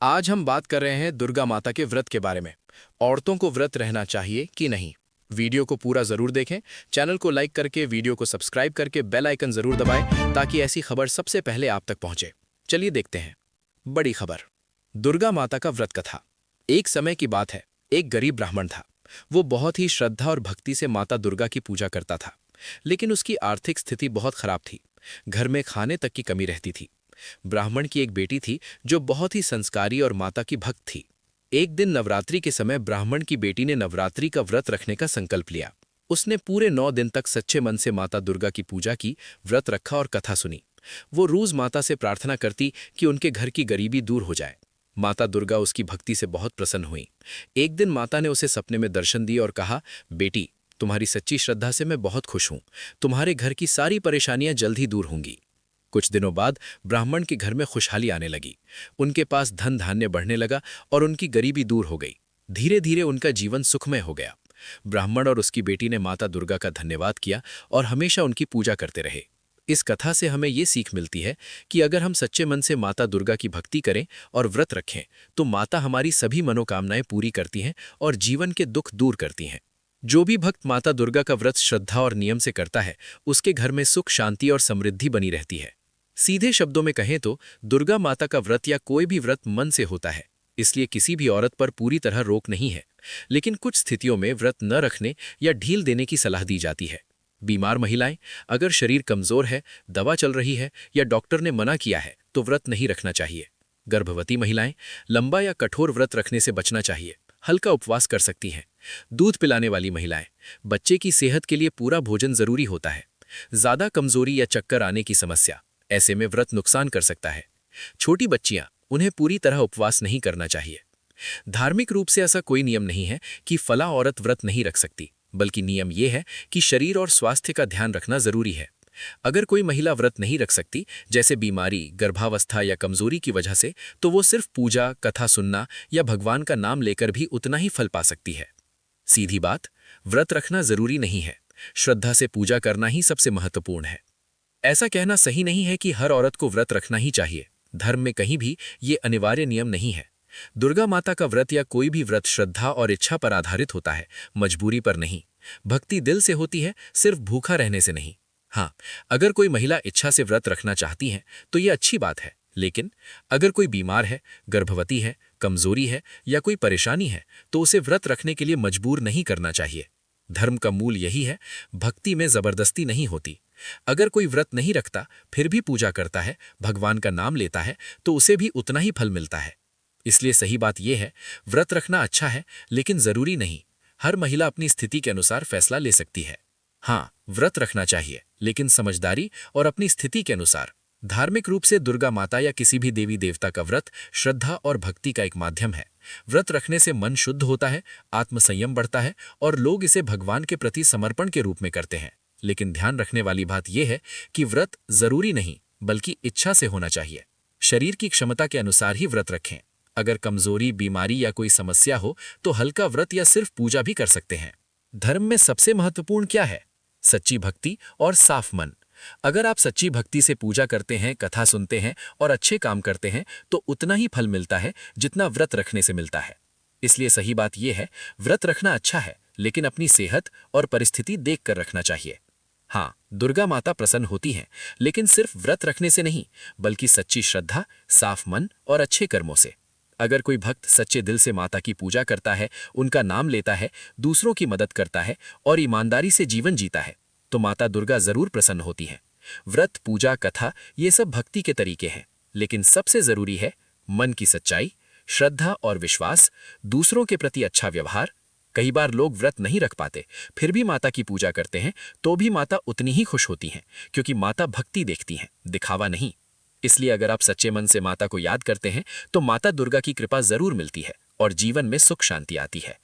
आज हम बात कर रहे हैं दुर्गा माता के व्रत के बारे में। औरतों को व्रत रहना चाहिए कि नहीं? वीडियो को पूरा जरूर देखें। चैनल को लाइक करके, वीडियो को सब्सक्राइब करके बेल आइकन जरूर दबाएं ताकि ऐसी खबर सबसे पहले आप तक पहुंचे। चलिए देखते हैं बड़ी खबर। दुर्गा माता का व्रत कथा। एक समय की बात है, एक गरीब ब्राह्मण था। वो बहुत ही श्रद्धा और भक्ति से माता दुर्गा की पूजा करता था, लेकिन उसकी आर्थिक स्थिति बहुत खराब थी। घर में खाने तक की कमी रहती थी। ब्राह्मण की एक बेटी थी जो बहुत ही संस्कारी और माता की भक्त थी। एक दिन नवरात्रि के समय ब्राह्मण की बेटी ने नवरात्रि का व्रत रखने का संकल्प लिया। उसने पूरे 9 दिन तक सच्चे मन से माता दुर्गा की पूजा की, व्रत रखा और कथा सुनी। वो रोज माता से प्रार्थना करती कि उनके घर की गरीबी दूर हो जाए। माता दुर्गा उसकी भक्ति से बहुत प्रसन्न हुई। एक दिन माता ने उसे सपने में दर्शन दिए और कहा, बेटी, तुम्हारी सच्ची श्रद्धा से मैं बहुत खुश हूं। तुम्हारे घर की सारी परेशानियां जल्द ही दूर होंगी। कुछ दिनों बाद ब्राह्मण के घर में खुशहाली आने लगी। उनके पास धन धान्य बढ़ने लगा और उनकी गरीबी दूर हो गई। धीरे धीरे उनका जीवन सुखमय हो गया। ब्राह्मण और उसकी बेटी ने माता दुर्गा का धन्यवाद किया और हमेशा उनकी पूजा करते रहे। इस कथा से हमें ये सीख मिलती है कि अगर हम सच्चे मन से माता दुर्गा की भक्ति करें और व्रत रखें तो माता हमारी सभी मनोकामनाएं पूरी करती हैं और जीवन के दुख दूर करती हैं। जो भी भक्त माता दुर्गा का व्रत श्रद्धा और नियम से करता है, उसके घर में सुख, शांति और समृद्धि बनी रहती है। सीधे शब्दों में कहें तो दुर्गा माता का व्रत या कोई भी व्रत मन से होता है, इसलिए किसी भी औरत पर पूरी तरह रोक नहीं है। लेकिन कुछ स्थितियों में व्रत न रखने या ढील देने की सलाह दी जाती है। बीमार महिलाएं, अगर शरीर कमजोर है, दवा चल रही है या डॉक्टर ने मना किया है तो व्रत नहीं रखना चाहिए। गर्भवती महिलाएं, लंबा या कठोर व्रत रखने से बचना चाहिए, हल्का उपवास कर सकती हैं। दूध पिलाने वाली महिलाएं, बच्चे की सेहत के लिए पूरा भोजन जरूरी होता है। ज्यादा कमजोरी या चक्कर आने की समस्या, ऐसे में व्रत नुकसान कर सकता है। छोटी बच्चियां, उन्हें पूरी तरह उपवास नहीं करना चाहिए। धार्मिक रूप से ऐसा कोई नियम नहीं है कि फला औरत व्रत नहीं रख सकती, बल्कि नियम यह है कि शरीर और स्वास्थ्य का ध्यान रखना जरूरी है। अगर कोई महिला व्रत नहीं रख सकती, जैसे बीमारी, गर्भावस्था या कमजोरी की वजह से, तो वो सिर्फ पूजा, कथा सुनना या भगवान का नाम लेकर भी उतना ही फल पा सकती है। सीधी बात, व्रत रखना जरूरी नहीं है, श्रद्धा से पूजा करना ही सबसे महत्वपूर्ण है। ऐसा कहना सही नहीं है कि हर औरत को व्रत रखना ही चाहिए। धर्म में कहीं भी ये अनिवार्य नियम नहीं है। दुर्गा माता का व्रत या कोई भी व्रत श्रद्धा और इच्छा पर आधारित होता है, मजबूरी पर नहीं। भक्ति दिल से होती है, सिर्फ भूखा रहने से नहीं। हाँ, अगर कोई महिला इच्छा से व्रत रखना चाहती है तो ये अच्छी बात है, लेकिन अगर कोई बीमार है, गर्भवती है, कमजोरी है या कोई परेशानी है तो उसे व्रत रखने के लिए मजबूर नहीं करना चाहिए। धर्म का मूल यही है, भक्ति में जबरदस्ती नहीं होती। अगर कोई व्रत नहीं रखता फिर भी पूजा करता है, भगवान का नाम लेता है, तो उसे भी उतना ही फल मिलता है। इसलिए सही बात यह है, व्रत रखना अच्छा है लेकिन जरूरी नहीं। हर महिला अपनी स्थिति के अनुसार फैसला ले सकती है। हाँ, व्रत रखना चाहिए, लेकिन समझदारी और अपनी स्थिति के अनुसार। धार्मिक रूप से दुर्गा माता या किसी भी देवी देवता का व्रत श्रद्धा और भक्ति का एक माध्यम है। व्रत रखने से मन शुद्ध होता है, आत्मसंयम बढ़ता है और लोग इसे भगवान के प्रति समर्पण के रूप में करते हैं। लेकिन ध्यान रखने वाली बात यह है कि व्रत जरूरी नहीं, बल्कि इच्छा से होना चाहिए। शरीर की क्षमता के अनुसार ही व्रत रखें। अगर कमजोरी, बीमारी या कोई समस्या हो तो हल्का व्रत या सिर्फ पूजा भी कर सकते हैं। धर्म में सबसे महत्वपूर्ण क्या है? सच्ची भक्ति और साफ मन। अगर आप सच्ची भक्ति से पूजा करते हैं, कथा सुनते हैं और अच्छे काम करते हैं तो उतना ही फल मिलता है जितना व्रत रखने से मिलता है। इसलिए सही बात यह है, व्रत रखना अच्छा है, लेकिन अपनी सेहत और परिस्थिति देखकर रखना चाहिए। हाँ, दुर्गा माता प्रसन्न होती हैं, लेकिन सिर्फ व्रत रखने से नहीं, बल्कि सच्ची श्रद्धा, साफ मन और अच्छे कर्मों से। अगर कोई भक्त सच्चे दिल से माता की पूजा करता है, उनका नाम लेता है, दूसरों की मदद करता है और ईमानदारी से जीवन जीता है, तो माता दुर्गा जरूर प्रसन्न होती हैं। व्रत, पूजा, कथा, ये सब भक्ति के तरीके हैं, लेकिन सबसे जरूरी है मन की सच्चाई, श्रद्धा और विश्वास, दूसरों के प्रति अच्छा व्यवहार। कई बार लोग व्रत नहीं रख पाते, फिर भी माता की पूजा करते हैं, तो भी माता उतनी ही खुश होती हैं, क्योंकि माता भक्ति देखती हैं, दिखावा नहीं। इसलिए अगर आप सच्चे मन से माता को याद करते हैं तो माता दुर्गा की कृपा जरूर मिलती है और जीवन में सुख शांति आती है।